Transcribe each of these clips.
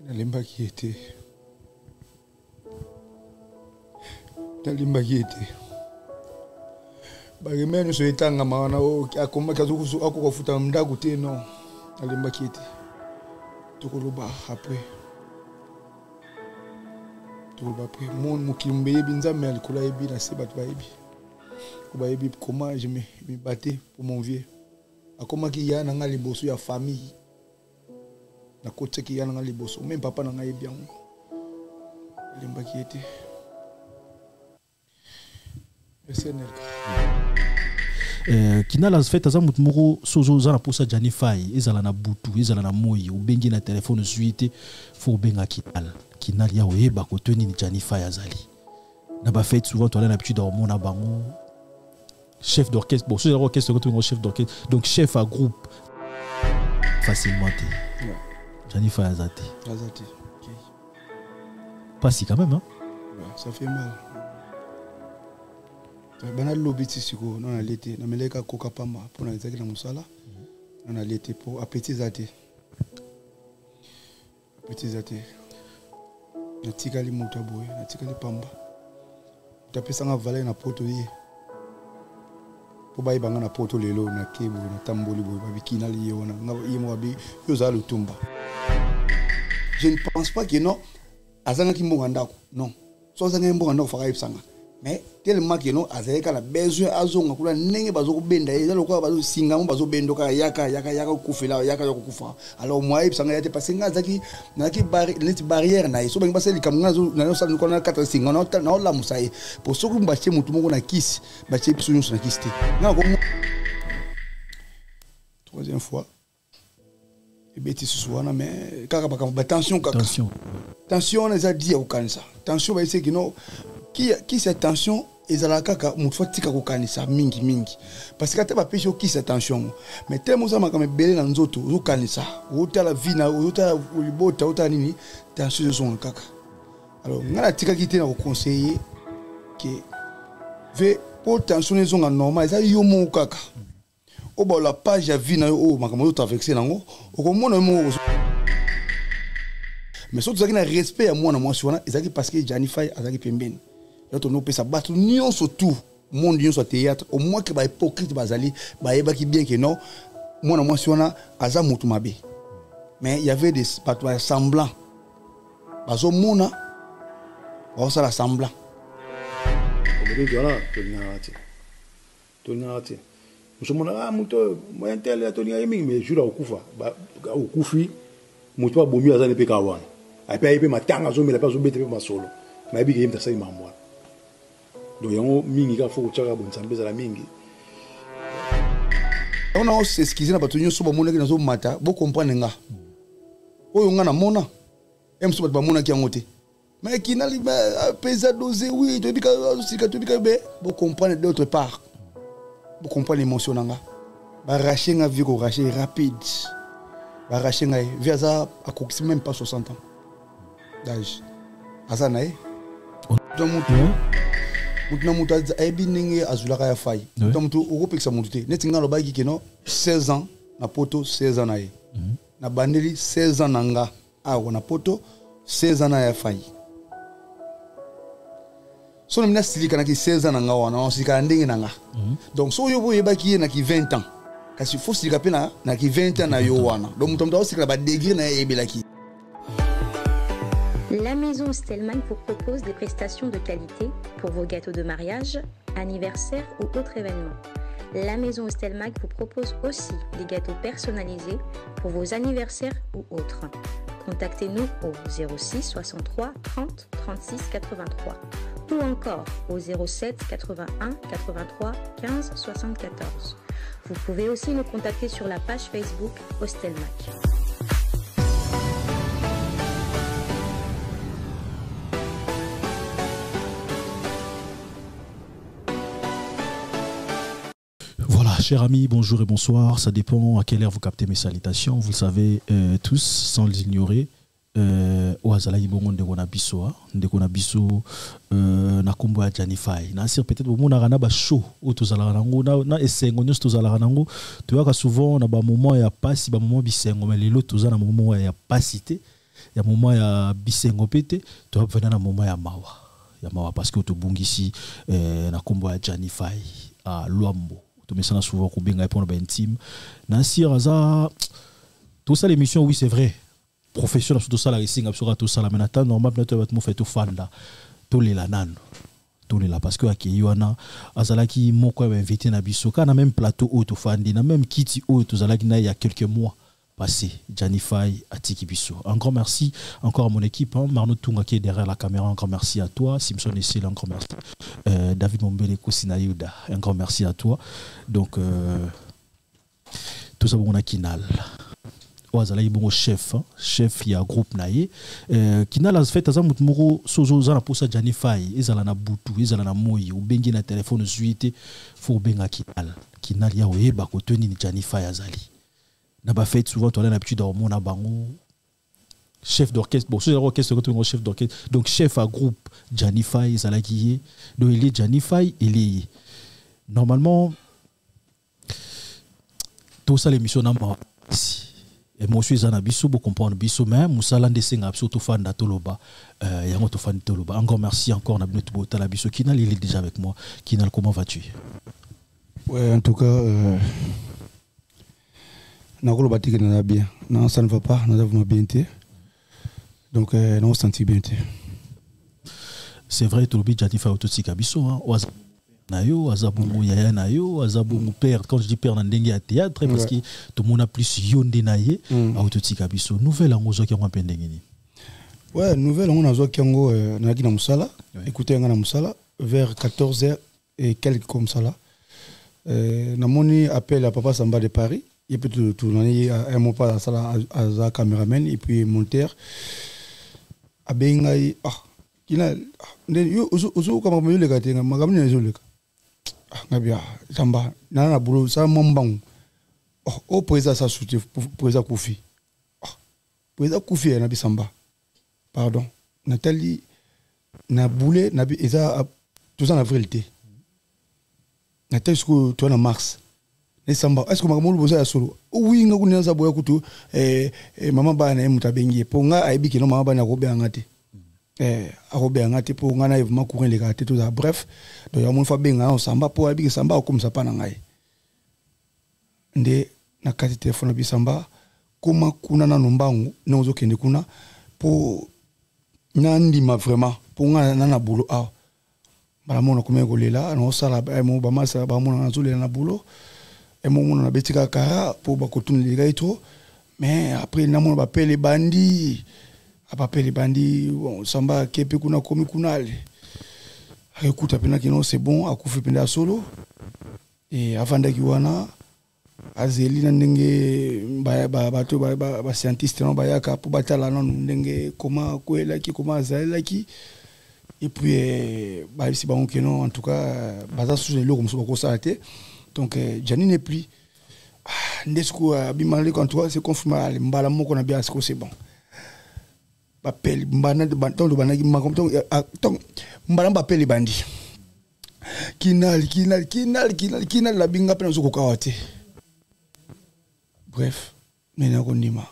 Nalemba qui était. Nalemba qui était. Bageme nous souhaitons amana o akoma kazuku akofuta mdaku te non. Nalemba qui était. Tukoloba après. Tukoloba après. Mon mukimbe binza mais alikola ebi na sebat ba ebi. Ko ba ebi comment je me battais pour mon vieux. Akoma ki ya na ngali bosu ya famille. Na kote ki ya na ngali bosu même papa na ngai bien. Nalemba qui était. Kina la fête aza mutmuro sozo za na posa Janify ezala na butu ezala na moyi ubengi na téléphone suite fo benga kinal ya oyeba ko toni ni Janify azali na ba fête souvent tu as l'habitude de mona bango chef d'orchestre bon sozo orchestre ko chef d'orchestre donc chef à groupe facilement Janify azati OK. Pas si quand même hein ouais, ça fait mal. Bana lobiti siko na l'été na meleka koka pamba pona ezaki na musala na l'été pour appétit zate na tikali mutaboye na tikali pamba tapesa nga vale na poto ye po bayi banga na poto lelo na kebu na tamboli boye babikina li yona nga yemo abi yoza lutumba. Je ne pense pas que non azanga ki mbonga ndako non so azanga mbonga ndako faka yipsanga. Mais tellement que non azaleka la besoin azonga kula ndenge bazoko benda ezalo kwa bazo singa mo bazo bendo ka yaka kufela yaka kufa alors moi ibsanga yate parce que ngazaki naki barrière na so benga baseli kamuna na so ko na 4 singa na la musai pour so ko mbache mutu moko na kiss bache biso nyonso na kiss te na ko troisième fois et beti suwana mais kaka ba tension on les a dit au kanisa tension ba ese que non qui cette tension ezalaka ka mutu fatika ko kanisa mingi parce que ataba pesho qui cette tension mais tellement ça makame belé na nzoto zo kanisa ota la vie na ota libota ota nini tension zo kaka alors ngala tika kité na ko conseiller que ve pour tension zo nga normal ça yo mo kaka o ba la page ya vie na o makame zo traverser nango o ko mona mo mais surtout ça qui na respect à moi na moi sur ezaki parce que Janify azaki pembeni. Là on peut s'abattre nion surtout monde nion sur théâtre au moins que ba hypocrite bazali ba yeba ki bien que non moi sur na aza mutu mabe mais il y avait des patois semblants bazo mona ba ça la semblant voilà toniati nous sommes là mutu moyen tel tonia yemi mais jura okufa ba okufi mutu abomi aza ne pe kawana ape matanga zo mela pa zo bete pe masolo na yebi ke yemta sai mamwa. Donc yango mingi ka foko tshaka bonsambe za la mingi on a s'excuser na bato nyonso ba mona ki nazo mata bo comprendre nga oyo nga na mona emso ba mona ki yango te mais qui na li pesa doser oui to bika sika to bika be bo comprendre d'autre part bo comprendre l'émotion nga ba racher nga vie ko racher rapide ba racher nga vie za akokisi même pas 60 ans d'âge azana donc mutuna mutu ebi ninge azulaka ya fai donc mutu okopekisa mutu te neti nga lobaki keno 16 ans na poto 16 ans na ye na bandeli 16 ans nanga awo na poto 16 ans na ya fai so na mina silika na ki 16 ans nanga wana on silika ndenge nanga donc so yo boyebaki ye na ki 20 ans kasi fo silika pe na ki 20 ans na yo wana donc mutu mta osikala ba degré na yebelaki. La maison Stelmach vous propose des prestations de qualité pour vos gâteaux de mariage, anniversaire ou autres événements. La maison Stelmach vous propose aussi des gâteaux personnalisés pour vos anniversaires ou autres. Contactez-nous au 06 63 30 36 83 ou encore au 07 81 83 15 74. Vous pouvez aussi nous contacter sur la page Facebook Stelmach. Chers amis, bonjour et bonsoir. Ça dépend à quelle heure vous captez mes salutations. Vous le savez tous, sans les ignorer. Oazala ibongo ndekona biso, ndekona biso na kombo ya Janify. Na sir peut-être bon na rana ba show o tozala nango na esengo nyos tozala nango. Tu vois que souvent na ba moment ya pasi ba moment bisengo mais lelo tozala na moment ya pasité. ya moment ya bisengo pete to venir na moment ya mawa parce que to bungisi na kombo ya Janify à Luambo to mesana souvent ko benga pour ba intime na siraza tout ça l'émission oui c'est vrai professionnel surtout ça la racing absolument tout ça la menata normal peut-être va fait tout fanda tout les lanan tout les là parce que aki yoana azalaki moko invité na biso kana même plateau auto fandi na même kiti auto zalaki na il y a quelques mois passé Janify Atiki Bisso. Un grand merci encore à mon équipe, hein. Marno Tunga qui est derrière la caméra, un grand merci à toi. Simpson Essel, un grand merci. David Mombele Kosina Yuda, un grand merci à toi. Donc, tout ça, on a Kinal. Oazala yi bon chef, hein. Chef il y a groupe naie. Kinal a fait azam mutmuro sozo zana posa Janify, ezala na butu, ezala na moyi, ou bengi na téléphone zuite, faut benga Kinal. Kinal ya oyeba ko teni ni Janify azali. N'a pas fait souvent on a l'habitude au monde à bango chef d'orchestre bon c'est l'orchestre que chef d'orchestre donc chef à groupe Janify Zalaki donc il est Janify il est normalement tout ça l'émission n'a pas et moi je suis un biso pour comprendre biso mais musala ndesenga biso to fanda toloba yango to fanda toloba encore merci encore na binoto bota la biso Kinal il est déjà avec moi Kinal comment vas-tu? Ouais en tout cas Nakolo batiki na bien. Non, ça ne va pas, nous avons bien été. Donc, nous on se sentit bien été. C'est vrai, tout le monde a fait autotique à Bisso. Nayo, Azabungu Yaya Nayo, Azabungu père. Quand je dis père, n'endengue à théâtre, parce que tout le monde a plus yondé naye à autotique à Bisso. Nouvelle en ozo qui ont un pendengini. Ouais, nouvelle en ozo qui ont nagi na musala. Écoutez, na musala vers 14h et quelques comme ça là. Namoni appelle à Papa Samba de Paris. Il peut tourner un mot pas à la caméraman et puis monteur. A bengai kina yo ozo kama mo le gatenga magamni ne zoleka ngabia tamba nana bulo sa mombang o poeza sa souti poeza kufi poeza kufi na bisamba pardon Nathalie na boulé na eza tout ça en vérité Nathalie ce que toi en mars Nesamba, est-ce que makamulu boza ya solo? Oui, nga kunena za boya kutu mama bana e mutabengi po nga aibiki no mama bana ko be angate. Arobe angate po nga na evma courir les gâtés tout ça. Bref, donc ya mon fa benga on samba po aibiki samba comme ça pa na ngai. Nde na kati téléphone bi samba kuma kuna na nombangu na ozo kende kuna po nandima vraiment po nga na boulot a. Bala mona kuma kolela no sala ba mo ba masa ba mona na zolela na boulot. Et mon a betika kara pour bakotun les gars trop mais après na mon appelle les bandits appelle les bandits bon samba kepe kuna komi kunale écoute apena kino c'est bon akufi penda solo et avant d'akiwana azeli na ndenge ba scientiste no bayaka pour batala non ndenge comment kwela ki comment azala ki et puis ba si ba on keno en tout cas baza sous les lots comme ça ko s'arrêter. Donc, Janine n'est plus. Nesco a bimalé quand toi, c'est confirmé. Mbala moko na bien, c'est bon. Appelle mbana de banton de banagi makomton. Mbala m'appelle les bandits. Kinal la binga pena zoko kawate. Bref, nena kondima.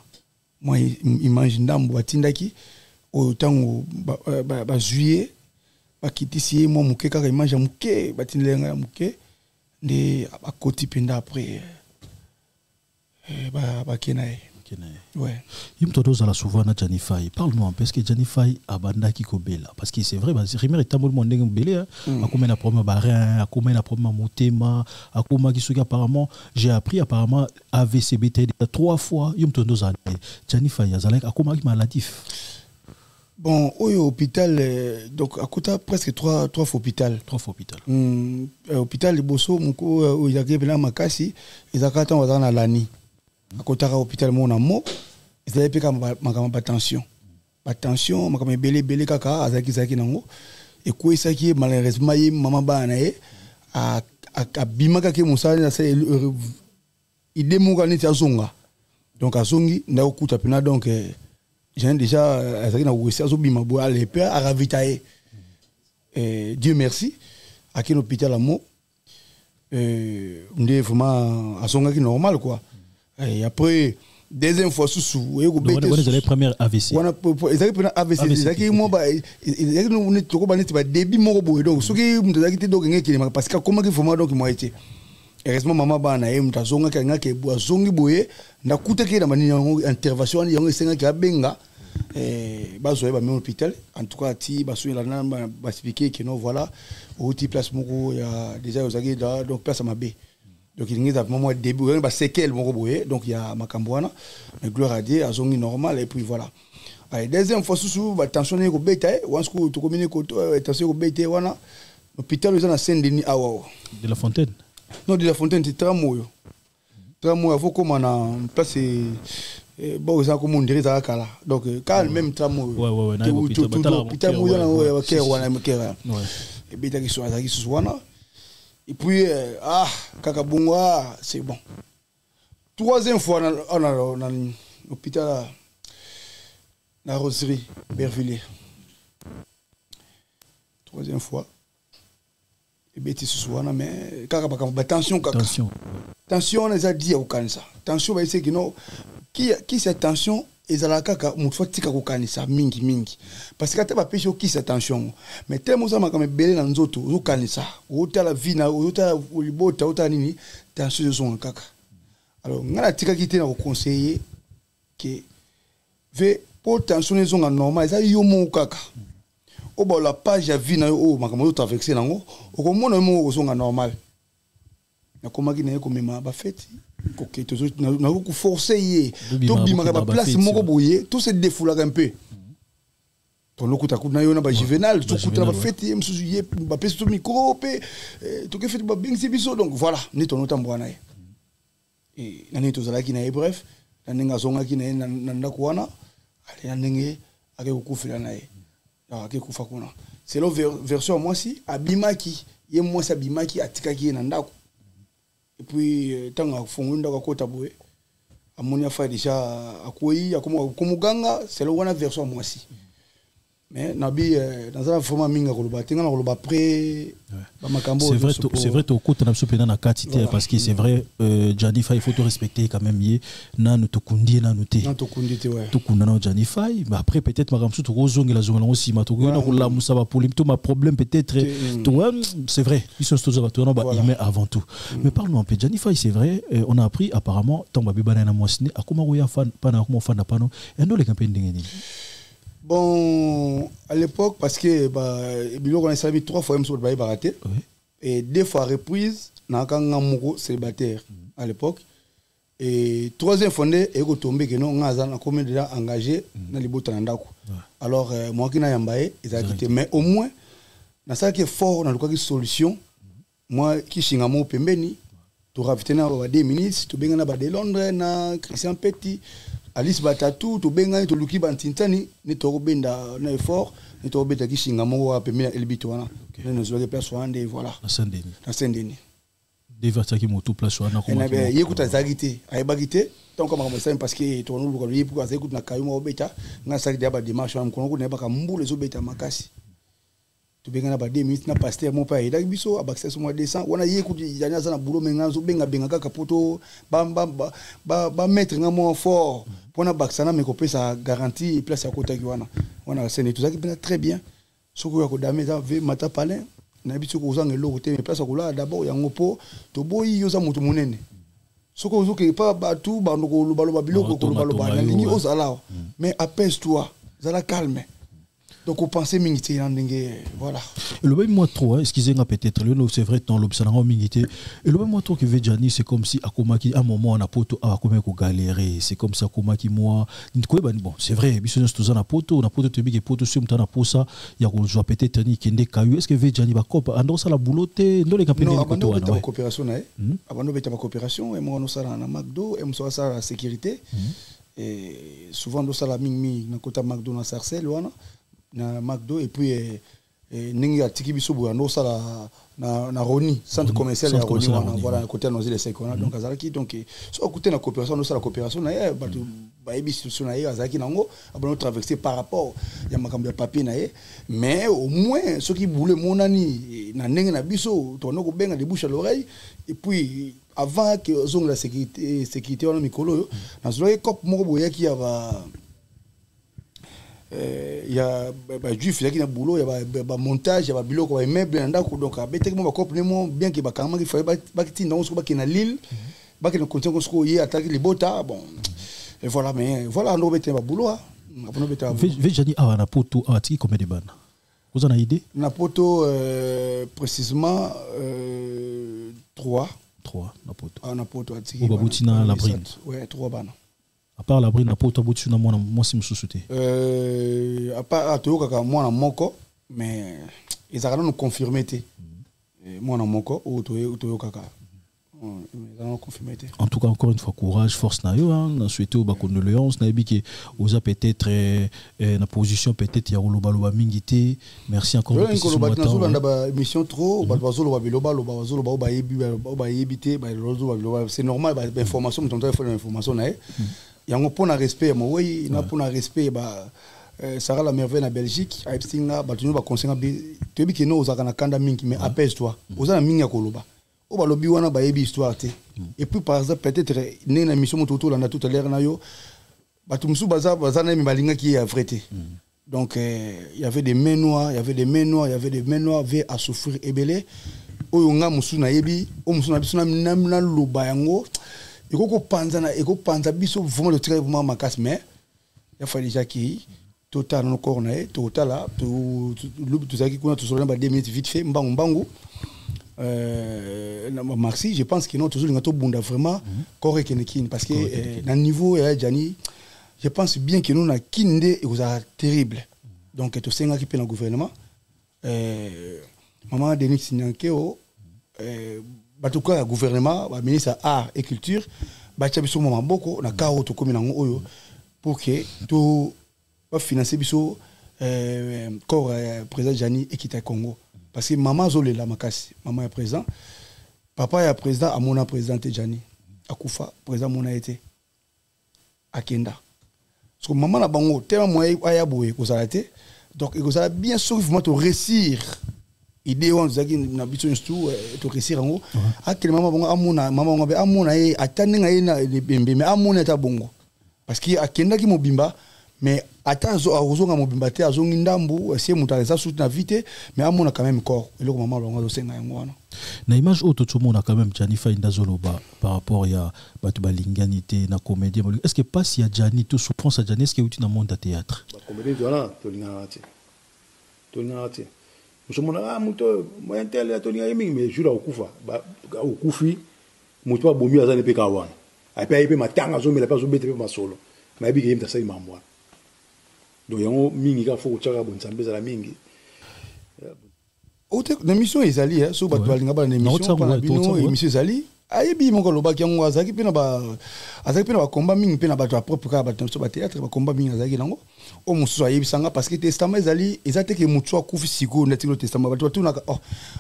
Moi, imagine ndambo atindaki autant ba juillet ba kitisi moi muke kaka image muke batindenga muke. De à côté penda après ba kenae ouais il me todos à la souvent na Janify parle-moi parce que Janify abanda ki kobela parce que c'est vrai parce que rimer tamol monde ngobele akoma na problème barin akoma na problème motema akoma ki soki apparemment j'ai appris apparemment AVCBT 3 fois il me todos à Janify azalek akoma ki maladif. Bon, au hôpital, donc à côté presque 3 fois hôpital. 3 fois hôpital. Hôpital de Bosso, il y a quelqu'un makasi, ils ont quand on va l'année. À côté de l'hôpital, mon amour, ils avaient pris ma tension. Ma tension, ma belé kaka, azaki nango. Et quoi ça qui est malheureusement, maman banae, à bimaka qui moussa, il démourani à zonga. Donc à zongi, n'a aucun tapina donc. J'ai déjà na wese bima bo aller père à ravitailler Dieu merci à quel hôpital à mo on est vraiment à son qui normal quoi et après deuxième fois sous les premières AVC ils première AVC ils moi ba ils nous toko ba ba début moko boy donc ce qui m'ont donc ngeki parce que comment qu'il faut moi donc moi été heureusement maman ba na yem tazonga ka ngaki bo zongi boye ndakuta ke na mani intervention yango esenga ka benga bazoye ba même hôpital en tout cas ti basoye la na ba expliquer que non voilà au ti place moko ya déjà ozaki donc place ma bé donc il y a moment début ba séquelle moko boye donc il y a makambwana mais gloire à Dieu azongi normal et puis voilà ay deuxième fois sous ba tension ko beta once ko to communique ko tension ko beta wana hôpital eza na Saint-Denis awa de la Fontaine. Non, de la Fontaine, c'est tramway. Tramway, il faut qu'on a place. Bon, ça comme on dirait ça là. Donc, quand même tramway. Ouais. Et bien, qui sont à et puis, Kakabunga, c'est bon. Troisième fois, on a l'hôpital, la Roserie, Bervilliers. Troisième fois. Et bien, tu sais, mais attention, tension, on les a dit au Canada. Tension, c'est que non, qui cette tension, ils ont la caca, mon fois tika au Canada, mingi. Parce que tu n'as pas pêché qui cette tension. Mais tellement ça m'a comme belé dans nous autres, au Canada, au la vie, au libota, au nini, tension de son caca. Alors, on a tika qui était au conseiller que, pour tension de son normal, ça y est au mon caca. Oh bah la page a vu na oh makamoto traversé nango o komona mo ozonga normal na komaki na ko mema ba fête ko ke to na ko forcer ye to bimaka ba place moko boye tout se défoula un peu to lokuta kuna yo na ba juvenal to kuta ba fête ye msusu ye ba pese to micro pe to ke fête ba bingsi biso donc voilà ni to nota mbwana ye et na ni to zalaki na bref na ninga zonga ki na ndako wana ale na ndenge ake kokufila na ye. C'est la version moi si abimaki ye moi sa bimaki atikaki na ndako et puis tanga fongunda ka kota boye amoni afa déjà akoyi akomuganga c'est la wana version moi si mais nabi dans un format minga koloba tinga na koloba après ba makambo c'est vrai to kota na biso pena na katite parce que c'est vrai Janifa il faut te respecter quand même ye na no to kundi na noté na to kundi te ouais to kunda na Janifa mais après peut-être makamso to kozongela zongela aussi ma to na kola musa ba problème to ma problème peut-être c'est vrai ils sont tous abattus ba mais avant tout mais parlons un peu Janifa c'est vrai on a appris apparemment tant ba bana na mwasine akoma roya fan pana akoma fan na pano endo le campagne ndengeni. Bon, à l'époque, parce que on a servi 3 fois sur le baraté et 2 fois reprise, on a un célibataire à l'époque. Et 3e fondé, et on tombé que nous avons déjà engagé dans les bottes. Alors, moi qui n'ai pas ils ont quitté. Mais au moins, dans ça qui est fort, on a une solution. Moi qui suis en Pembeni, tu as vu des ministres, tu as vu des Londres, Christian Petit. Alice Batatu to benga to luki bantintani ni to benda na effort ni to beta kishinga mo wa pemela elbito wana ne zo ke place wande voilà na Saint-Denis devata ki moto place wana ko ma yekuta zagite ay bagite donc comme ça parce que to no luka yipu ka zekuta na kayuma obeta nga sakide ba démarche am kono ko ne ba ka mbule zo beta makasi to benga na ba 2 minutes na pasteur mon pa ida biso abakse so mo descend wana yekuti janya za na bulo menga zo benga kaka poto ba mettre nga mo fort pour na mais qu'on peut sa garantie place à côté wana wana c'est tout ça qui est très bien ce que ko dame ça ve mata palin na biso ko zanga lo côté mais place à là d'abord yango po to boyi yo za mutu munene ce que zo ke pas batu ba no ko lo ba biloko ko lo ba na lingi ozala mais apaise-toi zala calme. Donc, on pensait mingité en voilà. Et le même moi trop, excusez-moi peut-être, c'est vrai dans l'observation mingité. Et le même moi trop qui veut dire c'est comme si à un moment on a poto à comment qu'on galérer, c'est comme ça comment qui moi, bon c'est vrai, bisous tous on a poto te big poto sur m'tana posa, il y a qu'on joue peut-être ni qui n'est caillou, est-ce que veut dire va cop, ando ça la boulotte, dans les campagnes de poto, non, coopération là, avant nous bêta coopération, et moi on ça na McDo, et moi ça la sécurité, et souvent nous ça la ming na côté McDo na Sarcelles wana. Na McDo et puis ningi atiki biso boya no sala na Roni centre commercial ya Roni voilà à côté de nos îles Sekona donc azalaki donc so côté na coopération no sala coopération na ye ba ba ebisu na ye azalaki nango abano traverser par rapport ya makambo ya papier na ye mais au moins ce qui voulait monani na ndenge na biso to no ko benga de bouche à l'oreille et puis avant que ozonga la sécurité wana mikolo na zolo cop moko boya ki ya ba juif ya ki na boulot ya ba montage ya ba biloko ba immeuble na ndako donc abeteki mo ba cop nemo bien que ba kama ki fallait ba kitinda on so ba ki na Lille ba ki na condition ko so ye attaque les bota bon et voilà mais voilà no bete ba boulot après bete ba Vejani awana poto awatiki combien de bana vous en avez idée na poto précisément 3 na poto na poto atiki babutina la brine ouais 3 bana à part la brine na poto abutina mwana mwasi mususu te à part atoyoka mwana moko mais ezaka nous confirmer te mwana moko o toyoka en tout cas encore une fois courage force na yo hein souhaiter ba condoléances na bi que oza peut-être na position peut-être ya loba loba mingité merci encore une fois ba na ba émission trop ba bazolo ba biloba loba bazolo ba yebité ba loba c'est normal ba information mutonto fa information na yango pona respect mo oui na pona respect ba Sarah la merveille na Belgique aipsinga ba tunu ba conseiller bi to bi que no oza kana kanda mingi mais apaise-toi oza na mingi ya koloba o ba lobi wana ba yebi histoire te et puis par exemple peut-être né na mission moto là tout à l'heure na yo ba tumsu baza na mi balinga qui est vrai te donc il y avait des mains noires veut à souffrir ebele oyo nga musu na yebi o musu na biso na loba yango eko panza biso vraiment le très vraiment makasi mais il fallait déjà qui total no corps na total là tout ça qui kuna tout sur 2 minutes vite fait mbangu merci je pense que nous toujours ngato bunda vraiment correct parce que dans niveau ya Jani je pense bien que nous na kinde et vous a terrible donc to senga qui peut le gouvernement maman Denis Sinyankeo batuka gouvernement ba ministre art et culture ba chabiso mama boko na kao to komi nango oyo pour que to ba financer biso corps président Jani et kita Congo parce que maman zolela makasi maman est présent papa est président à mon présenté Jani akufa président mon a été akenda parce que maman na bango tellement moyen aya boye ko zalaté donc il faut bien sûr vraiment te réussir idée on zaki na biso tout to réussir en haut akele maman bango amona maman ngo be amona e atande ngai na bembe mais amona ta bongo parce que akenda ki mobimba mais atazo azonga mobimba te azongi ndambu ese mutaleza soute na vite mais amona quand même corps et le maman longa do senga yango wana na image auto tout monde a quand même Jani fa indazoloba par rapport ya batu balinganité na comédie est-ce que pas si ya Jani tout souffrance à Jani est-ce que uti na monde de théâtre ba comédie voilà to lingati musomona muto moyen tel ya to linga mais jura okufa ba okufi muto abomi azane pe kawana aipe matanga zo mela pa zo bete pe masolo mais bi ke mta sai mamwa donc yango mingi ka foko tshaka bonsambe za la mingi ote na mission ezali so ba twalinga ba na mission pa bino émission ezali ayebi moko loba ki yango azaki pena ba combat mingi pena ba propre ka ba théâtre ba combat mingi azaki nango o mususu ayebi sanga parce que testament ezali ezate ke mutu akufi siko na tilo testament ba tu na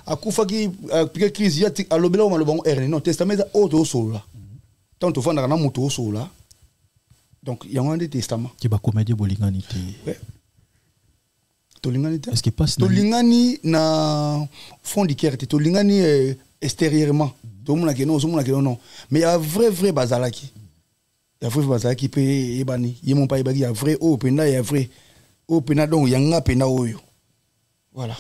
akufa ki pique crise ya alobela o malobango non testament za auto sola tant to fanda na mutu sola donc il y a un testament qui ba comédie bolinganité tolinganité est-ce que passe tolingani na fond du cœur tolingani extérieurement tout le monde non mais il y a vrai bazalaki il y a vrai bazalaki pe ebani yemon pa ebaki il y a vrai o pena il y a vrai o pena donc yanga pena oyo voilà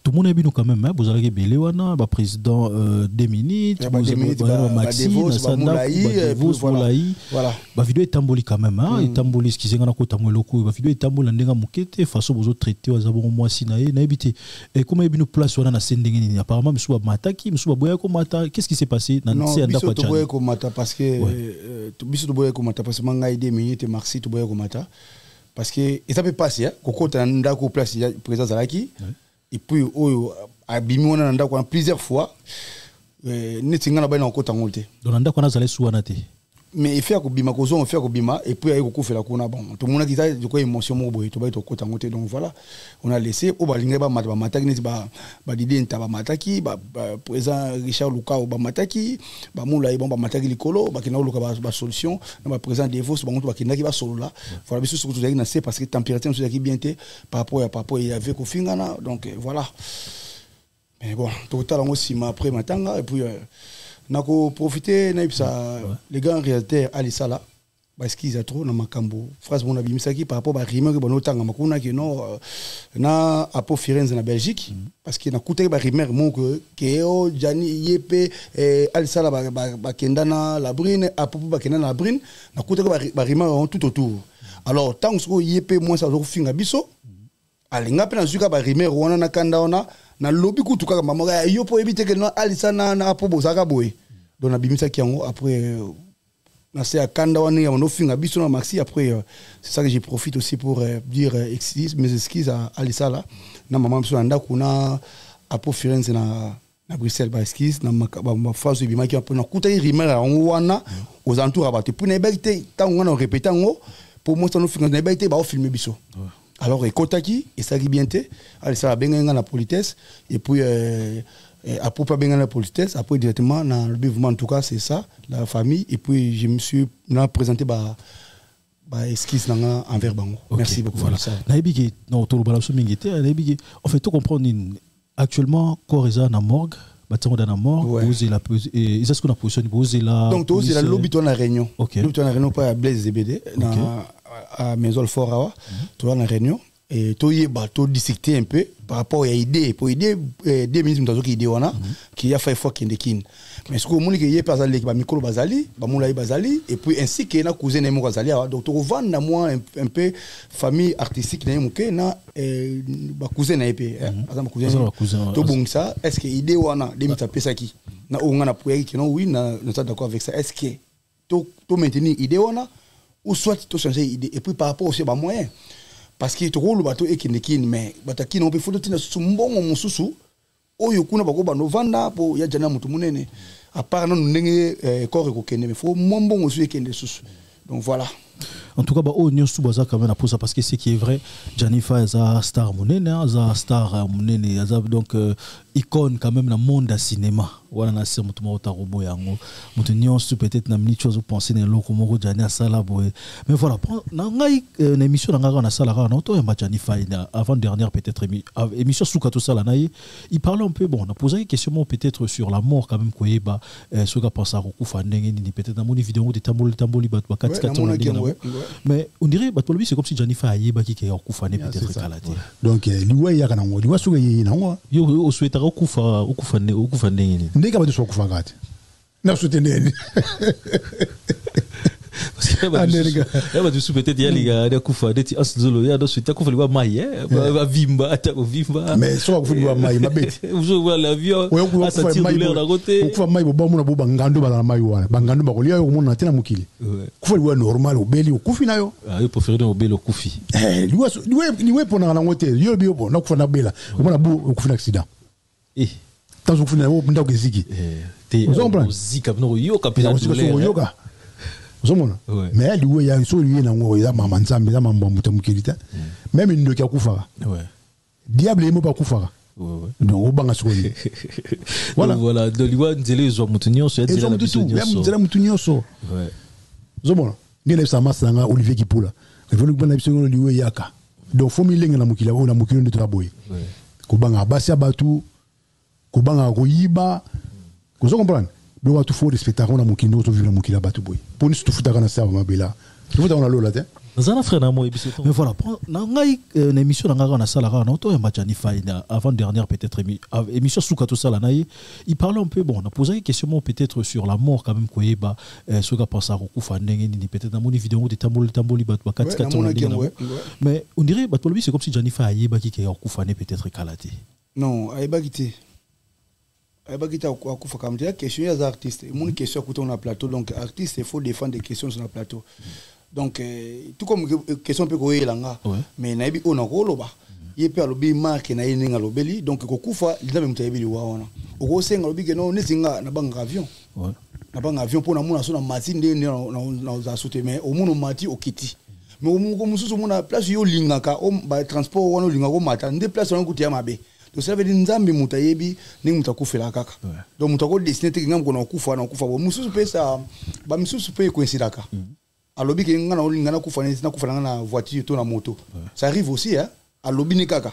tout le monde est bien quand même vous allez belé wana ba président 2 minutes ba Maxime voilà ba vidéo etamboli quand même hein etamboli ce qui zenga na kota mweloko ba vidéo etamboli ndenga mukete façon bozo traiter wa zabo mwasi na ye na ebité et comment ebino place wana na sendenge ni apparemment musu ba mataki musu ba boya ko mata qu'est-ce qui s'est passé na nsi anda kwa chana boya ko mata parce que biso boya ko mata parce que manga 2 minutes merci to boya ko mata parce que ça peut passer kokota ndako place président Zalaki et puis abimi wana nda kwa plusieurs fois netinga na bana okota ngote donc nda kwa na zale suwana te mais il fait ko bima ko zo fait ko bima et puis ayiko kufela kuna bon tout monde qui ça ko émotion mo boy to ba to okota ngote donc voilà on a laissé o ba linga ba mataki ni ba didi ntaba mataki ba président Richard Luka ba mataki ba mula e ba mataki likolo ba kina luka ba solution na ba président Devos ba ngoto ba kina ki ba solo là voilà biso surtout na c'est parce que température sur qui bien té par rapport il y avait ko fingana donc voilà mais bon total on aussi après matanga et puis nako profiter na ça les grands réalisateurs Ali Sala parce qu'ils a trop na makambo phrase mon abimisaki par rapport à rumeur que bon tanga makuna que non na apo Firenze na Belgique parce que na kuté ba rumeur mon que o Jani Yepe Ali Sala ba kenda na la brine apo ba kenda na la brine na kuté ba rumeur tout autour alors tant que Yepe moi ça zo finga biso alinga pe na zuka ba rumeur wana na kanda ona na lobby kutuka mama yo po éviter que no Ali Sala na apo bozaka boy donc na bimisaki yango après c'est à Kandawane, on offre un bisou maxi. Après, c'est ça que je profite aussi pour dire mes excuses à Alissa là. Na maman me souvient qu'on a à Firenze na Bruxelles, bah excuses. Na ma phrase de bima qui a pris na kuta rimera on wana aux entours abattu. Pour n'ébecter, tant on a répété en haut. Pour moi, ça nous fait n'ébecter, bah on filme bisou. Alors Kotaki et ça qui bien té. Alissa la benga na politesse et puis après pas bien la politesse, après directement dans le mouvement en tout cas c'est ça, la famille et puis je me suis présenté bah esquisse envers Bango. Okay, merci beaucoup. Voilà. Naibigi non tout le balance mingité, naibigi en fait tout comprendre actuellement Coreza na morgue, bâtiment dans la morgue, vous la et ça ce qu'on a positionné vous la donc vous c'est la lobby toi na réunion. Lobby toi na réunion pas à Blaise ZBD à Maison Fort toi na réunion. Et tout y est dissecté un peu par rapport à l'idée pour aider des ministres qui idée on a qui a fait fort qui est mais ce que mon qui est pas allé qui va micro bazali ba moulay bazali et puis ainsi que na cousin mo bazali donc on vend na moi un peu famille artistique na muke na ba cousin na épée azama cousin to bon ça est-ce que idée on a des mita pesa qui na on a pour qui non oui na nous sommes d'accord avec ça est-ce que to maintenir idée on a ou soit to changer idée et puis par rapport aussi ba moyen parce que tout le bateau est kinekini mais bataki on peut faut tina sumbongo mususu oyo kuna bako bano vanda po ya jana mutu munene à part non ndenge corps ko kende mais faut mbongo su ekende susu donc voilà. En tout cas, on y a quand même pour ça parce que ce qui est vrai, Janifa est un star monene, un star monene, donc icône quand même dans le monde du cinéma. Voilà, na c'est mutu mota robo yango. Mutu nyonso peut-être na mini chose penser na loko moko Jani asala boy. Mais voilà, na ngai une émission na ngaka na sala na to ya Janifa avant dernière peut-être émission sous tout ça là naï. Il parle un peu bon, on a posé une question peut-être sur la mort quand même koyeba ce qu'a pensé Rokufa ndenge ni peut-être dans mon vidéo de tamboli bat 4 mais on dirait que c'est comme si Janifa a yeba qui est Rokufa peut-être kalaté. Donc liwa ya kana ngo liwa suga yi na ngo yo souhaita Rokufa ndenge ni ndeka ba so kufa ngati na soutenir parce que ba tu peut-être ya liga de kufa de ti aszolo ya do souhaita kufa liwa mai ba vimba ata vimba mais so kufa liwa mai mabeti vous voyez l'avion à sortir de l'air d'un côté kufa mai bo mona bo bangando ba na mai wana bangando ba ko liya yo mona tena mukili kufa liwa normal obeli okufi nayo yo préférer obeli okufi liwa pona na ngote yo bi bo na kufa na bela mona bo okufi na accident tant que vous n'avez pas de ziki zika no yoka pela yoka zomona mais ali we ya so lui na ngo ya mama nzambe za mambo mutamukirita même ndo kya kufa diable mo ba kufa donc obanga sikoyi voilà de liwa nzele zo mutunyo so ya nzela mutunyo so zomona ngene sa masanga Olivier Kipula velo kubana biso liwe yaka donc faut milenga na mukila o na mukilo ndo traboy kubanga basi abatu kubanga koyiba kozo comprendre donc il faut respecter on a mukino to vivre mukila batu boy pour nous tout futaka na sa mabela tout futa on a lola te zana frère na moi biso mais voilà na ngai une émission na ngaka na sala na to ya Janifa avant dernière peut-être émission suka to sala na il parle un peu bon on a posé une question peut-être sur la mort quand même koyeba ce qu'a pensé Rokufa ndenge ni peut-être dans mon vidéo de tamboli bat 4 mais on dirait c'est comme si Janifa ayeba qui est Rokufa peut-être kalaté non ayeba qui Abagita akufa comme dire question des artistes mon question écoute on a plateau donc artiste il faut défendre des questions sur le plateau donc tout comme question peut koyela nga mais na bi on a koloba yepe alobi marque na yeninga lobeli donc kokufa lizabe mutayebili waona okosenga lobi ke no nezinga na banga avion na banga avion pour na muna so na mati nde na za sauter mais au muno mati okiti mais au muko mususu muna place yo lingaka o ba transport wana linga ko mata nde place wana kutia mabe. Donc ça veut dire nzambi mutayebi ni mutakufela kaka donc mutako destiné te ngam kona kufa na kufa bo mususu pe ça ba mususu pe coïncidaka alobi ke ngana olingana kufa na kufa na voiture to na moto ça arrive aussi hein alobi ni kaka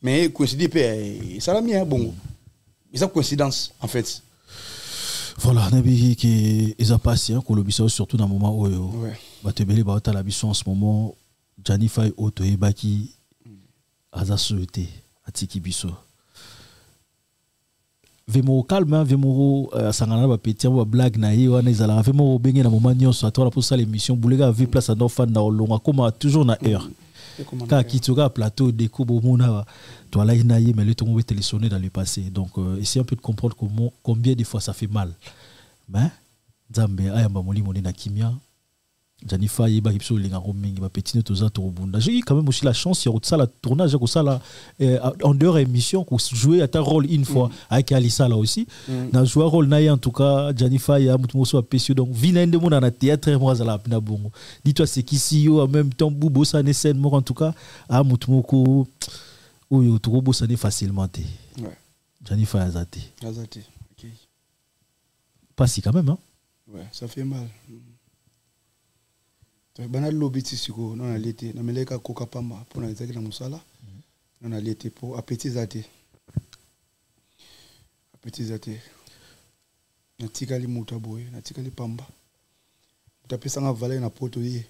mais coïncider pe ça la mien bongo c'est ça coïncidence en fait. Voilà, nabi qui est passé, Kolobisa surtout dans le moment où Batebele Baota la biso en ce moment, Gianni Faye Oto et Baki Aza souhaité Atiki Biso. Vemo calme, vemo sangana ba petit ba blague na yi wana izala vemo bengi na moment nyonso atwa pour ça l'émission boulega vie place à nos fans na olonga comme toujours na heure. Quand Kituga plateau déco bomona toi là ina yi mais le ton télésonné dans le passé. Donc essayez un peu de comprendre combien de fois ça fait mal. Mais Zambe ayamba molimo na kimia Gianni Faye ba kipso linga romingi ba petit toza to bunda. J'ai quand même aussi la chance de ça la tournage comme ça là en dehors émission pour jouer à ta rôle une fois avec Alissa là aussi. Na jouer rôle na en tout cas Gianni Faye a mutumo so apesio donc vinende mona na théâtre moi za la na bongo. Dis-toi c'est qu'ici en même temps Bubo ça ne scène moi en tout cas a mutumo ko oyo to bo ça ne facilement té. Ouais. Gianni Faye azate. Azate. OK. Pas si quand même hein. Ouais, ça fait mal. Bana lobiti siko non alete na meleka koka pamba pona ezaki na musala non alete po appétit zate na tikali muta boye na tikali pamba tapesa nga vale na poto ye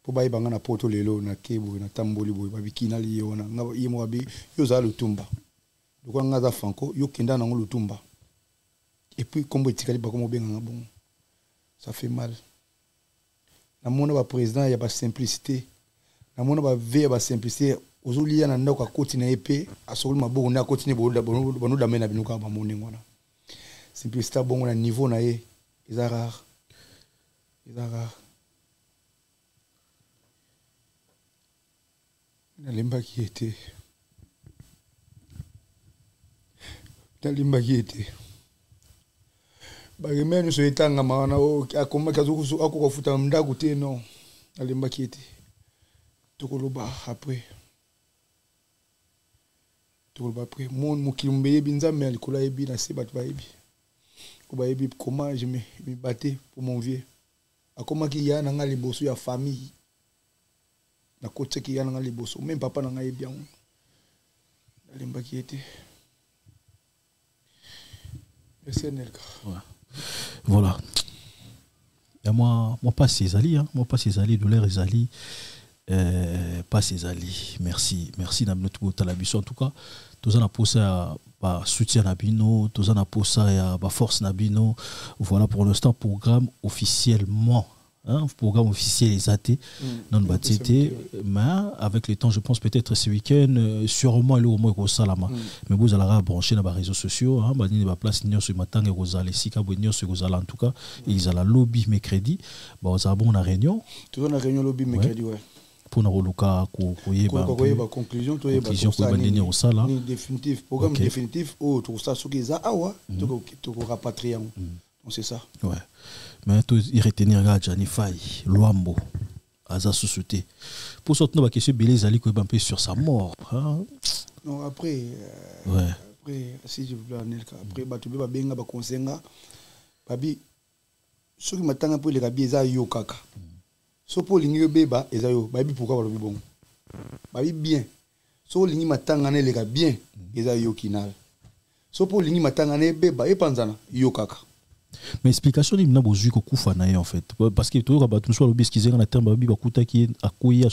po bayi banga na poto lelo na kebo na tamboli boye babikina li yona nga yemo abi yo za lutumba lokwa nga za franco yo kenda na ngo lutumba et puis kombo tikali ba komo benga nga bon ça fait mal. Namona ba président ya ba simplicité namona ba veille ba simplicité ozuli ya na ndako akoti na épée asoli maboko na akoti ne bono da mena binuka ba moni ngona simplicité bongo na niveau na ye eza rare na limba qui était Bagemeni so etanga maana o akoma kazuku akokufuta mndaku te non alemba kiete tukoloba après mon mukimbe yebi nzambe alikola yebi na se bat bayebi ko bayebi comment je me battais pour mon vieux akoma ki ya na ngali boso ya famille na kote ki ya na ngali boso même papa na ngai bien alemba kiete SNLK ouais. Voilà. Et moi pas Césali, hein. Moi pas Césali, douleur Césali, pas Césali. Merci na notre bout à la mission en tout cas. Tous en a posé à soutien à Bino, tous en a posé à force à Bino. Voilà pour l'instant programme officiellement. Hein, programme officiel les athées non batité mais avec le temps je pense peut-être ce week-end sûrement le moins au salama mais vous allez brancher dans les réseaux sociaux hein bani ba place nyo sur matin et rosale sika bonio sur rosale en tout cas ils alla lobby mercredi ba on a bon na réunion toujours na réunion lobby mercredi ouais pour na roluka ko yeba conclusion to yeba conclusion ko bandeni au sala définitif programme définitif au tout ça ce qu'ils a awa to ko rapatrier donc c'est ça ouais. Mais tout y retenir Gianni Faye Luambo Aza société pour sortir la question Belé Zali ko un peu sur sa mort hein? Non après ouais après si je veux après batu ba benga ba konsenga babi soki matanga pour les gabi eza yo kaka so pour lingi beba eza yo babi pourquoi ba bon babi bien so lingi matanga ne les gabi bien eza yo kinal so pour lingi matanga ne beba e panzana yo kaka. Mais explication il n'a pas besoin que kufa na en fait parce que tout rabat nous soit le bis qui zéro na terme babi bakuta qui a koya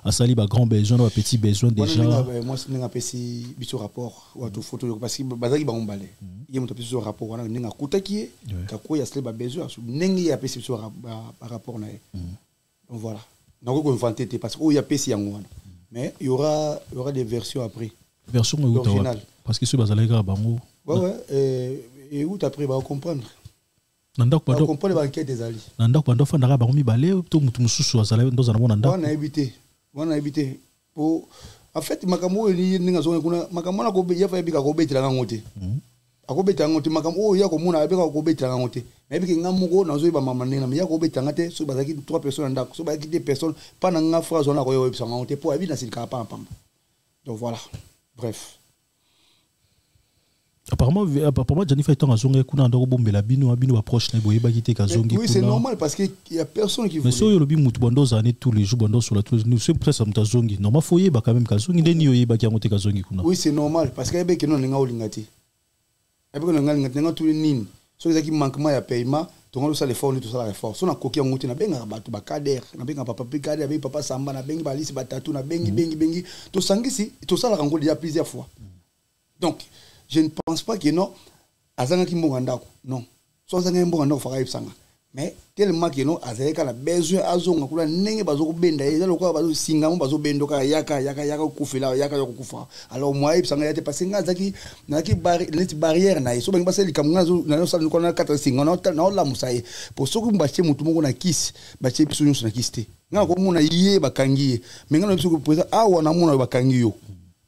a sali ba grand besoin ba petit besoin déjà moi c'est n'inga pesi biso rapport ou to photo parce que bazaki ba ombale il me tapé sur rapport wana n'inga kuta qui ka koya sali ba besoin n'ingi ya pesi sur rapport na donc voilà donc on inventer parce que il y a pesi yango mais il y aura des versions après version originale parce que ce bazaleka bango ouais et où après va comprendre nanda ko ba comprendre ba enquête des ali nanda ko ndo fandaka ba mibale to mutu mususu azala ndo za na nanda wana éviter pour en fait makambo ni ninga zo kuna makambo na ko ya fa bika ko betela ngote akobeta ngote makambo ya ko muna abeka ko betela ngote mais bika ngamuko na zo ba mama nina ya ko betanga te so bazaki 3 personnes ndako so bazaki 2 personnes pas na nga phrase on a ko yo bisa ngote pour abi na silika pa pamba donc voilà bref. Apparemment Gianni Faye tant azonga kuna ndoko bombela bino abino approche na boyeba kité kazongi. Oui, c'est normal parce que il y a personne qui veut. Mais so yo lobi mutu bando za tous les jours bando sur la tous nous c'est presque mutazongi. Normal foyer ba quand même kazongi ndeni yo yeba ki ngote kazongi kuna. Oui, c'est normal parce que yebe que non nga olingati. après on a tous les nines ceux qui manquement ya paiement tonga ça l'effort tout ça l'effort so na koki ngoti na benga bato ba kader na benga papa kader avec papa samba na bengi balisi batatu na bengi to sangisi to ça la rencontre déjà plusieurs fois donc je ne pense pas que non azanga ki mbonga ndako non so azanga mbonga ndako faka ipsanga mais tellement que non azeka la besoin azonga kula ndenge bazoko benda eza lokwa bazo singa mo bazo bendo ka yaka kufela yaka yokufa alors moi ipsanga yate passer ngazaki na ki barrière na so bengi baseli kamunga na so na 4 singa na la musaye pour so kumbache mutu moko na kisi bache biso nyonso na kiste nga ko mona ye bakangi mais nga no biso ko poza awa na mona bakangi yo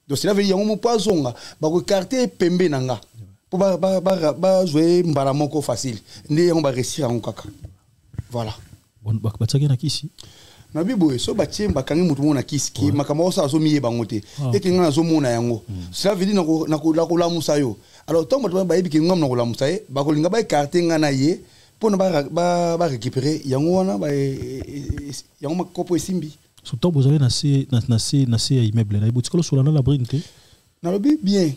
donc cela veut dire yango mo poisonga ba ko carte pembe nanga pour ba jouer mbala moko facile ndi yango ba réussir en kaka voilà bon batsaki na kisi na bibo so batie bakangi mutu mona kisi ki makama so azo miye bangote et que nga zo mona yango cela veut dire na ko la musayo alors tant ba yebi ki ngam na ko la musaye ba ko linga ba carte nga na ye pour na ba récupérer yango wana ba yango makopo esimbi surtout vous allez na se immeuble na boutique sur la brinte na lobi bien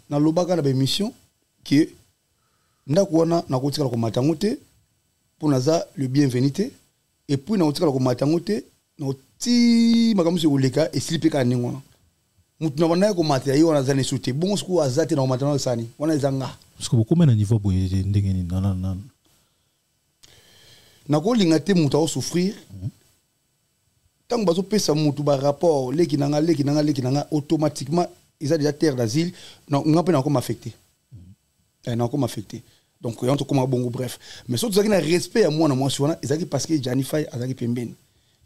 na lobaka na ba émission que ndako wana na kotika ko matangote pour naza le bienvenité et puis na kotika ko matangote no ti makamusi uleka et slipeka ningo mutu na wana ko matya yo na zane souté bon ce ko azate na matangote sani wana ezanga parce que beaucoup na niveau boye ndenge ni na ko linga te mutu a souffrir tant bazo pesa mutu ba rapport leki nanga automatiquement ils ont déjà terre d'asile non on peut encore m'affecter non encore m'affecter donc on te comme bon bref mais surtout ça qui n'a respect à moi na moi sur ils ont parce que Janify azaki pembeni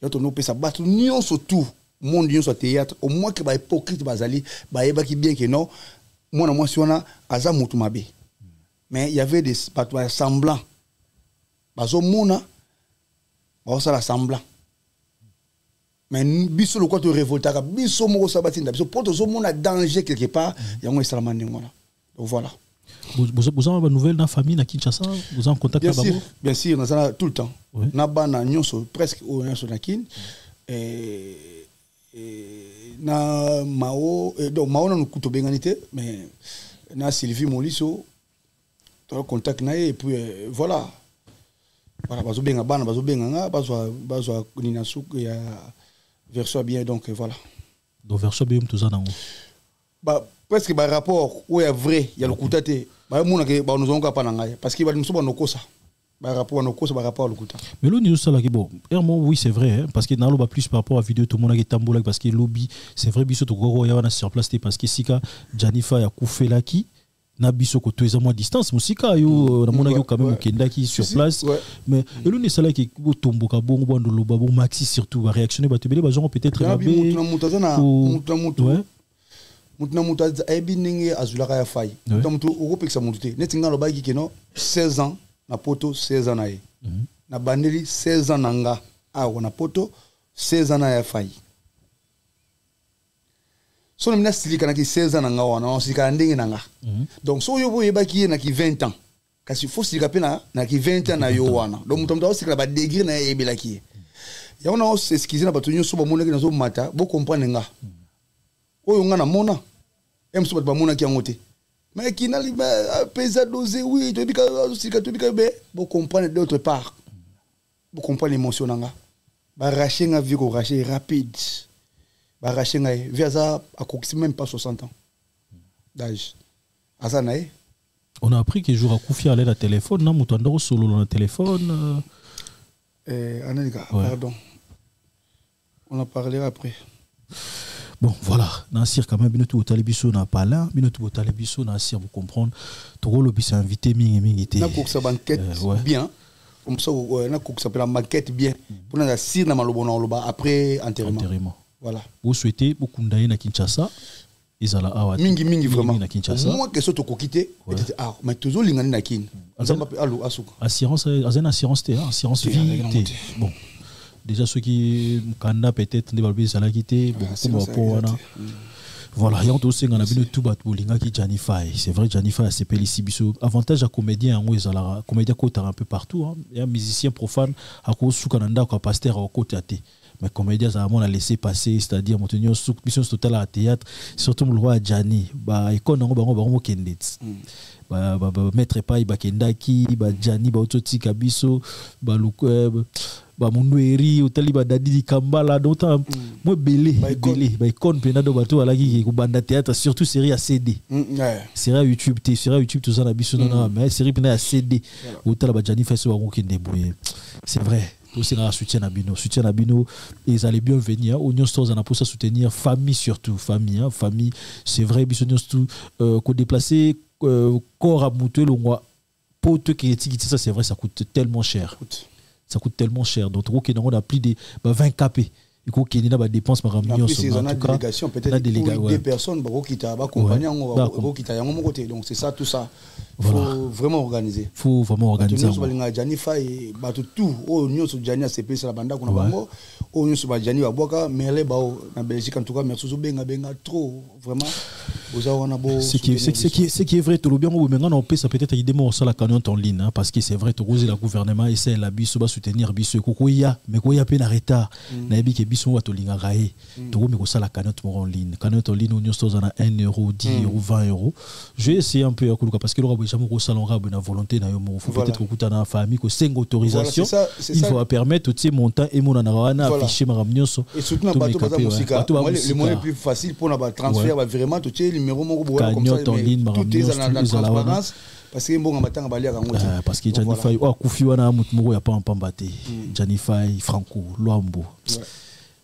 yo to no pesa battu nion surtout monde nion sur théâtre au moins que ba hypocrite bazali ba yeba ki bien que non moi na moi sur aza mutu mabe mais il y avait des patouilles semblants bazo mona ba ça la semblant mais biso le quoi te révoltaka biso moko sabatinda biso pour to mona danger quelque part yango esalamane ngona donc voilà vous avez une nouvelle dans la famille na Kinshasa vous en contact avec eux bien sûr on a tout le temps na bana nyonso presque au nyonso na kin na mao donc mao na kuto benganité mais na Sylvie Moliso to contact na et puis voilà bazo benga bana bazo benga nga bazo nina suku ya verso bien donc voilà donc verso bien tout ça nango ba presque ba rapport où est vrai il y a le koutate ba mona ke ba nous onka pa nanga parce que ba muso ba nokosa ba rapport le kouta mais le nous ça là bon oui c'est vrai hein, parce que dans le plus par rapport à vidéo tout le monde qui tambola parce que lobby c'est vrai biso to goro ya wana sur place parce que sika Janify ya kufela ki na biso ko toza moi distance musika yo na mona yo quand même kenda ki sur place mais le ne sala ki botomboka bongo bondo loba bon maxi surtout va réactionner ba tebele ba genre peut-être mutuna mutaza ebi ninge azulaka ya fai mutu ukopekisa mutu te neti nga loba ki keno 16 ans na poto 16 ans na ye na bandeli 16 ans nanga awa na poto 16 ans na ya fai so na mina silika na ki 16 ans nanga wana na silika ndenge nanga donc so yo boye ba ki na ki 20 ans kasi fo silika pe na ki 20 ans na yo wana donc mutu mutaza silika ba degré na ye ebela ki ya wana o s'excuser na bato nyonso ba monaki na so mata bo comprendre nga oyo nga na mona emso bat ba mona ki ngote mais qui n'a pesa dosé oui to bika sika to bika be bo comprendre d'autre part bo comprendre l'émotion nga ba racher nga vie ko racher rapide ba racher nga vie ça a coxi même pas 60 ans d'âge azanae on a appris que jour à Koufi allait la téléphone na muto ndoro solo na téléphone Anelika pardon on en parlera après. Bon, voilà, Nassir quand même, binotu otalibiso na pala, binotu otalibiso Nassir vous comprendre. Toro lobi s'est invité mingi était. Na cook sa banquette bien. Comme ça na cook s'appelle la banquette bien. Pour na sir na malobo na loba après enterrement. Voilà. Vous souhaitez beaucoup ndaye na Kinshasa. Izala awa. Mingi vraiment. Na Kinshasa. Moi que soto kokité mais toujours lingani na kin. Azamba allo asuka. Assurance azena assurance té, assurance vie. Bon. Déjà ceux qui Kanda peut-être ne balbi sala quitté bon voilà il y a aussi on a bien tout bat bolinga qui Janify c'est vrai Janify a ses ici biso avantage à comédien en ezala comédien côté un peu partout hein et un musicien profane à cause sous Canada quoi pasteur au côté até mais comédien ça on a laissé passer, c'est-à-dire montenir sous mission totale à théâtre, surtout le roi Gianni ba icône on kendet ba mettre pas ba kendaki ba Gianni ba ototi kabiso ba ba munweri otali ba dadi kambala d'autant moi belé ba icône penado bato alaki ko banda théâtre, surtout série à CD série à YouTube tout ça na biso non mais série pena à CD otala ba Gianni fait so ba kende boye. C'est vrai, aussi un soutien à Bino, ils allaient bien venir. Union Stores en a pour ça soutenir famille surtout, famille, c'est vrai, Union Stores qu'on déplacer corps à Moutou, le mois pour te critiquer ça, c'est vrai, ça coûte tellement cher. Ça coûte tellement cher. Donc on a plus de 20 KP. Il faut qu'il y ait des dépenses par million. C'est une délégation, peut-être pour des personnes qui t'ont accompagné, qui t'ont côté. Donc c'est ça, tout ça. Il faut vraiment organiser. Faut vraiment organiser. Tout, nous sommes Gianni ACP, c'est la bande qu'on a bango. Nous sommes Gianni Waboka, mais les bao en Belgique en tout cas, merci benga trop vraiment. Ce qui est vrai, tout le bien maintenant on peut ça peut-être aider moi sur la cagnotte en ligne parce que c'est vrai tout le gouvernement essaie la biso ba soutenir biso kokoya mais koya pe na retard na bi ke biso wa to linga raé tout mais ko ça la cagnotte en ligne Union Stores en 1 euro 10 euros 20 euros. Je vais essayer un peu à parce que le rabo jamais ko salon rabo na volonté na yo mo faut peut-être ko kuta na famille ko 5 autorisation il faut permettre tout ces montants et mon na afficher ma ramnioso et surtout na bateau baza musica le moyen plus facile pour na transfert vraiment tout numéro mon comme ça tout est dans la transparence parce que bon matanga balia kango parce que Gianni Faye akufiwa na mutu moko ya pambate Gianni Faye Franco Luambo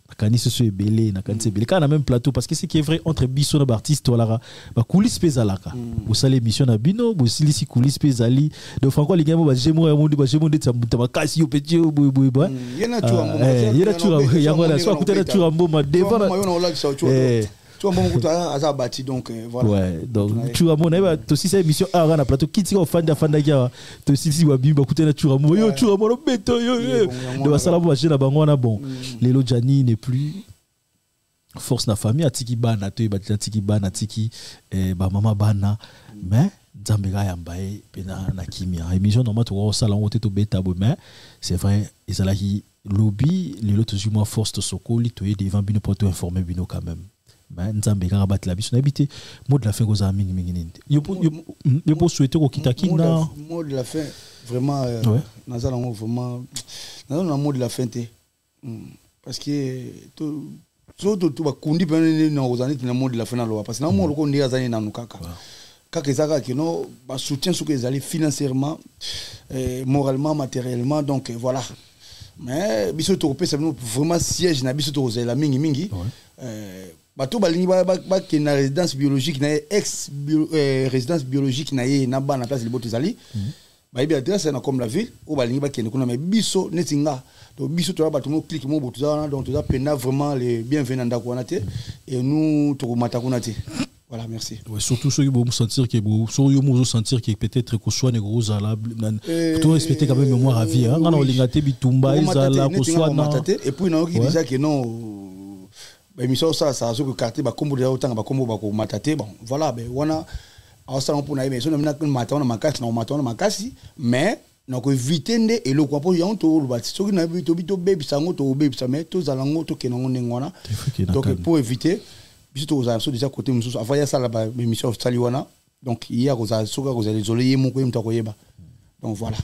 nakani ce belé nakani c'est belé kana même plateau parce que c'est qui est vrai entre biso na artiste wala ba coulisses pezalaka vous savez émission na bino vous silisi coulisses pezali de Franco ligamo ba jemo ya mundi ba jemo de tsambuta makasi yo petit yo boy yena tu yango la soit kutana tu ambo ma devant tu as mon à bâti donc voilà ouais donc tu as mon aussi cette émission à na plateau qui tire au fanda kia to si wa bimba kutana tu as mon yo tu as mon beto yo de sala ba jena bangona bon lelo Gianni n'est plus force na famille atiki bana to ba atiki bana atiki ba mama bana mais Zambega yambaye pena na kimia émission normalement to sala on to beta mais c'est vrai ezalaki lobby lelo to moins force to sokoli to y devant bino pour te informer bino quand même. Nzambe ka battre la biso habité mot de la fin goza mingi nini yo pour souhaiter ko kitaki na mot de la fin vraiment nazala vraiment nazala mot de la fin té parce que tout ba kundi pene na ozani na mot de la fin na loi parce que na mot ko ndia zani na nukaka kaka ezaka que no ba soutien ce que les aller financièrement moralement matériellement donc voilà mais biso to pe ça vraiment siège na biso to ozela mingi bato balingi ba ke na résidence biologique na ex résidence biologique na ba na place liboto zali ba ibi adresse na comme la ville ou balingi ba ke na mais biso netinga to biso to ba to mo clique mo boto za donc to za pena vraiment les bienvenus ndako na te et nous to mata kuna te voilà merci ouais surtout ceux qui vont sentir que vont sentir que peut-être que soit des gros ala tout respecter quand même mémoire à vie hein on lingate bitumba izala ko soit na et puis na qui déjà que non émission ça a ce que quartier ba kombo de autant ba kombo ba ko matate bon voilà ben wana awasala pour na émission na mata na makasi mais na ko éviter nde et le quoi pour yon to ba so ki na bito baby sango to baby sa mais to zalango to kenongo ngwana donc pour éviter biso to za so déjà côté mususu avaya ça la ba émission saliwana donc hier ko za so ko za désolé mo ko mta ko yeba. Donc voilà.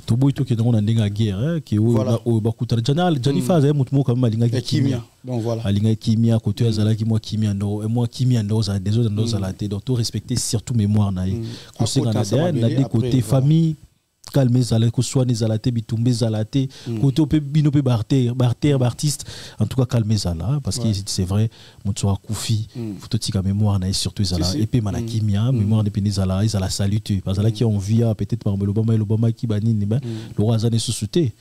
To boy to ke dans na guerre qui au bakuta Gianni Faye mutu mo quand même alinga kimia. Donc voilà. Alinga kimia côté azala ki moi kimia ndo et moi kimia ndo za des autres ndo za la tête donc to respecter surtout mémoire na yi. Ko se na des côté famille calmer zala ko soigner zala te bitumbe zala te côté au bino pe barter artiste en tout cas calmer zala parce que c'est vrai mutu akufi faut to tika mémoire na surtout zala et pe manakimia mémoire de penizala zala saluer parce que là qui on via peut-être par l'Obama qui banini ben le roi zane sous-souté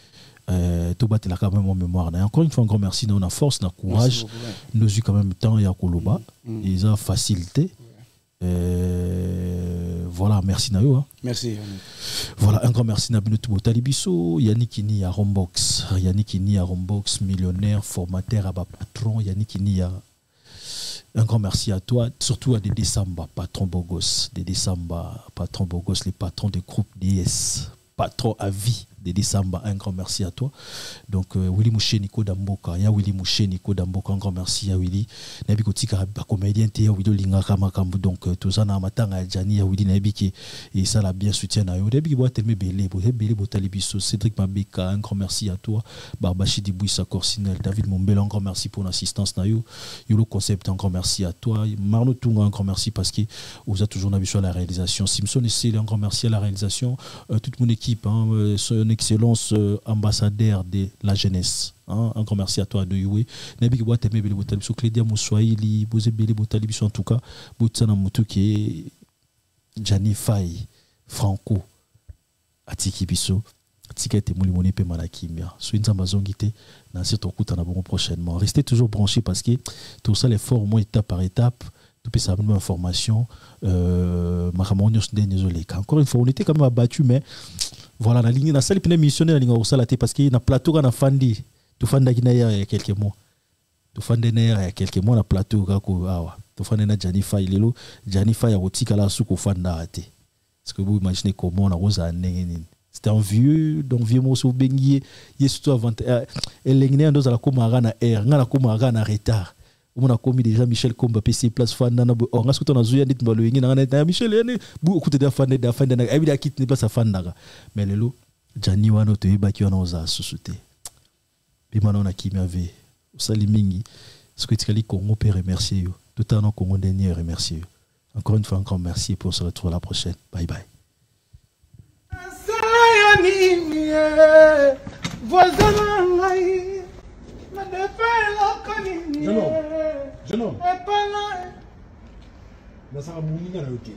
to battre la quand même en mémoire na encore une fois un grand merci na force na courage nous eu quand même temps ya koloba ils ont facilité. Voilà, merci Nayo. Hein. Merci. Voilà, un grand merci Nabino Talibiso, Yannick Ini à Rombox, millionnaire, formateur, à patron, Yannick Ini à un grand merci à toi, surtout à Dédé Samba, patron Bogos, les patrons des groupes DS, patron à vie, Dédé Samba, un grand merci à toi. Donc, Willy Mouché Nico Damboka, ya Willy Mouché Nico Damboka, un grand merci à Willy. Nabi Kotika, comédien, ya Willy Linga Kamakambu, donc, Tozana Matanga, Jani, ya Willy Nabi qui, et ça l'a bien soutien à eux. Nabi qui boit tellement belé, Botalibiso, Cédric Mabeka, un grand merci à toi. Barbachi Dibouissa Corsinel, David Mombel, un grand merci pour l'assistance na yo. Yolo Concept, un grand merci à toi. Marno Tunga, un grand merci parce que vous avez toujours nabi sur la réalisation. Simpson et un grand merci à la réalisation. Toute mon équipe, hein, son excellence ambassadeur de la jeunesse. Hein, un grand merci à toi de Yue. Nabi qui boit teme bele botalibiso, Clédia Moussoaili, Bozé bele botalibiso en tout cas. Botsana Moutou qui est Gianni Faye, Franco, Atiki Biso. Ticket et Moulimoni pe malakimia. Soyez Zambazongité, dans cette écoute prochainement. Restez toujours branchés parce que tout ça, l'effort, au moins étape par étape, tout peut savoir une information. Encore une fois, on était quand même abattu, mais voilà, la ligne, la salle est missionnaire, la ligne au salaté parce qu'il y a un plateau qu'on a fandi, tout fandi il y a quelques mois. Tout fandi il y a quelques mois, le plateau, tout fandi na Gianni Faye, Lelo, Gianni Faye a aussi qu'à la soukou fanda até. Est-ce que vous imaginez comment on a rose à c'était un vieux, donc vieux mot sur Benguier. Il est surtout avant. Et l'ingénieur dans la comara na air, na comara na retard. On a commis déjà Michel Komba PC place fan na bo. On a surtout na zuya dit mbalo ingi na Michel yani bu écoute de fan na abi da kit ne place fan na. Mais le lo Gianni wana to yebaki wana oza susute. Bimana on a qui m'avait sali mingi. Ce que tu Congo peut remercier yo. Tout un an Congo dernier remercier yo. Encore une fois un grand merci pour se retrouver la prochaine. Bye bye. Jeune homme. Nazara Mouninga na yote.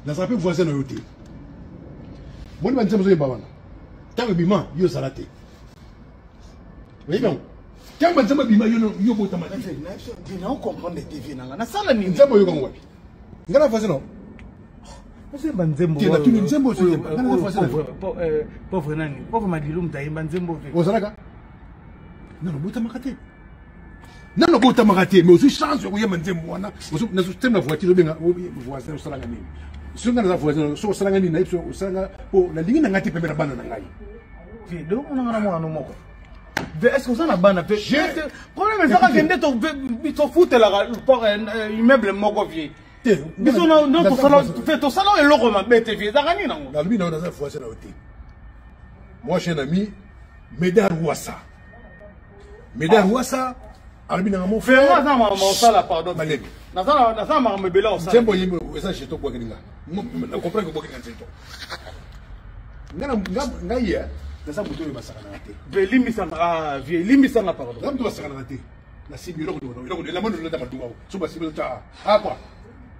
Nazara pe voisin na yote. Moni banze mozo yebana. Tango bima yo salate. Oui bien. Tango banze bima yo botama. Je ne comprends pas TV nanga. Na sala ni nzembo yo ngwa. Ngana voisin no. Pauvre nani, pauvre Madilum Taïmba Nzembo. Ozalaka. Non, bota makate. Non, bota makate, mais aussi chance de voyer Nzembo wana. Na système la voiture benga voisin au salanga ni. Si on a la voisin so salanga ni na iso salanga po la ligne ngati pembe na bana na ngai. Fi do on ngana mo anu moko. Est-ce que ça na bana pe? Problème ça vende to foute la pour immeuble moko vie. Ton salon est lourd, ma bête. Moi, j'ai un ami, Médard Ouassa. Médard Ouassa, Albina mon frère. Pardon.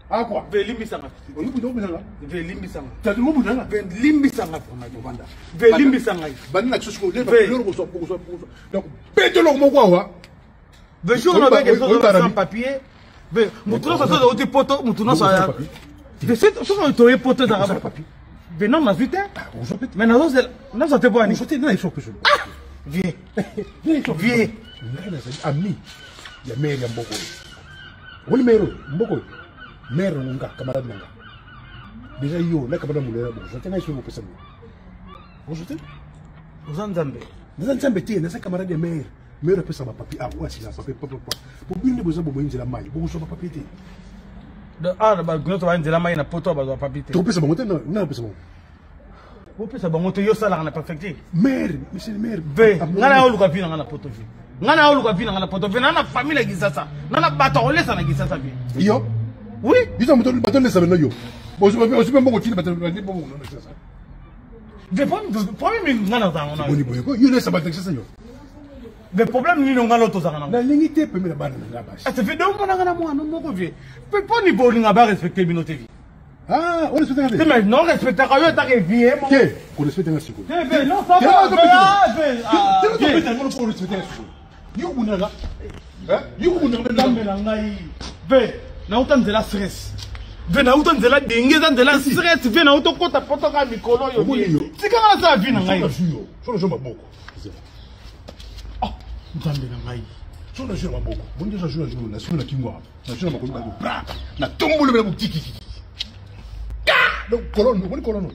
Ah quoi? Velimbi sanga. Oni budo bisanga. Velimbi sanga. Tatu mo budanga. Velimbi sanga pour ma banda. Velimbi sanga. Banna tsusko le ba so. Donc pete lo mo kwa. Ve jour on avec sans papier. Ve mutuna sa so de poto mutuna sa. Ve c'est so to poto da papier. Ve non ma vite. Mais non ça te boit ni. C'était na chope. Viens. Viens. Ami. Ya mère ya mboko. Woni mero mboko. Mère nunga camarade nanga. Déjà yo la camarade mulera bon. Je tenais sur mon pesa. Bonjour. Uzanzambe. Uzanzambe tie na sa camarade de mère. Mère pesa ba papi ah ouais c'est la papi papa. Pour bien besoin bo moinze la maille. Bon so ba papi tie. De ba gnoto ba nzela maille na poto ba papi tie. To pesa ba moto na pesa bon. Bo pesa ba moto yo sala na perfecté. Mère, monsieur mère. Be ngana yo luka pina ngana poto vi. Ngana yo luka pina ngana poto vi na famille gisasa. Na bato olesa na gisasa bi. Yo. Oui. Ils ont bateau les savent yo. Bon, je vais pas beaucoup de bateau bon non c'est ça. Le problème ngana za ona. Boni boyko, yo laisse bateau ça yo. Le problème ni ngalo to za ngana. La limite peut me la bana na base. Ça fait donc ngana ngana mo no ko vie. Peut pas ni boli ngaba respecter binote vie. Ah, on respecte rien. Mais non respecter yo ta que vie mon. OK, on respecte un second. Non ça va. On respecte un second. Yo bunanga. Hein? Yo bunanga ngai. Be na utanzela stress. Ve na utanzela dengeza nzela stress, ve na utokota poto ka mikolo yo. Tika na sa vi na ngai. Solo jo maboko. Ah, nzambe na ngai. Solo jo maboko. Bonje sa jour na solo na kingwa. Na solo makolo ba. Na tombolo be butiki. Donc colonne, on colonne.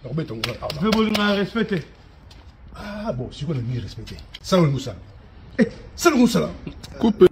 Je veux vous respecter. Ah bon, si on a mieux respecté. Ça, on nous ça. Ça, on nous ça. Coupe.